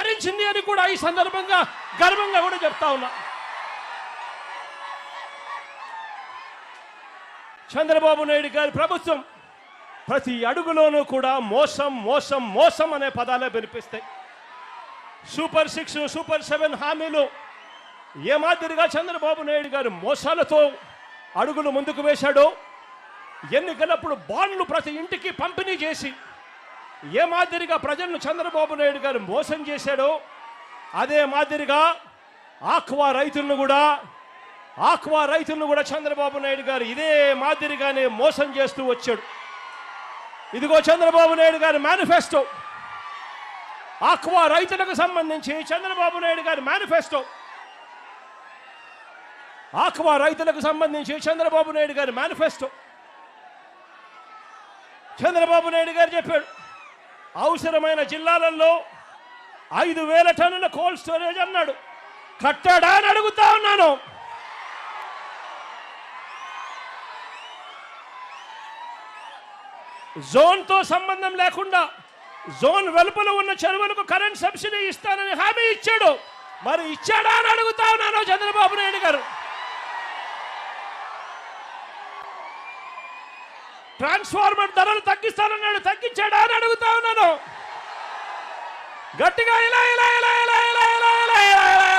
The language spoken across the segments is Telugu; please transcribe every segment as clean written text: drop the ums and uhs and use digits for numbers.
భరించింది అని కూడా ఈ సందర్భంగా గర్వంగా కూడా చెప్తా ఉన్నా. చంద్రబాబు నాయుడు గారి ప్రభుత్వం ప్రతి అడుగులోనూ కూడా మోసం మోసం మోసం అనే పదాలే వినిపిస్తాయి. సూపర్ 6, సూపర్ 7 హామీలు ఏ మాదిరిగా చంద్రబాబు నాయుడు గారు మోసాలతో అడుగులు ముందుకు వేశాడో, ఎన్నికలప్పుడు బాండ్లు ప్రతి ఇంటికి పంపిణీ చేసి ఏ మాదిరిగా ప్రజలను చంద్రబాబు నాయుడు గారు మోసం చేశాడో, అదే మాదిరిగా ఆక్వా రైతులను కూడా చంద్రబాబు నాయుడు గారు ఇదే మాదిరిగానే మోసం చేస్తూ వచ్చాడు. ఇదిగో చంద్రబాబు నాయుడు గారి మేనిఫెస్టో, ఆక్వా రైతులకు సంబంధించి చంద్రబాబు నాయుడు గారి మేనిఫెస్టో, ఆక్వా రైతులకు సంబంధించి చంద్రబాబు నాయుడు గారి మేనిఫెస్టో. చంద్రబాబు నాయుడు గారు చెప్పాడు, అవసరమైన జిల్లాలలో 5,000 టన్నుల కోల్డ్ స్టోరేజ్ అన్నాడు. కట్టాడా అని అడుగుతా ఉన్నాను. జోన్తో సంబంధం లేకుండా జోన్ వెలుపల ఉన్న చెరువులకు కరెంట్ సబ్సిడీ ఇస్తానని హామీ ఇచ్చాడు. మరి ఇచ్చాడా అని అడుగుతా ఉన్నాను చంద్రబాబు నాయుడు గారు. ట్రాన్స్ఫార్మర్ ధరలు తగ్గిస్తానన్నాడు, తగ్గించాడా అని అడుగుతా ఉన్నాను. గట్టిగా ఇలా ఇలా ఇలా ఇలా ఇలా ఇలా ఇలా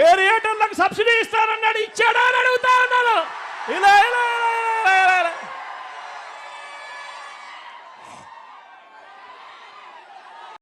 ఏరియేటర్లకు సబ్సిడీ ఇస్తానన్నాడు, ఇచ్చాడా అని అడుగుతా ఉన్నాను. ఇలా ఇలా ఇలా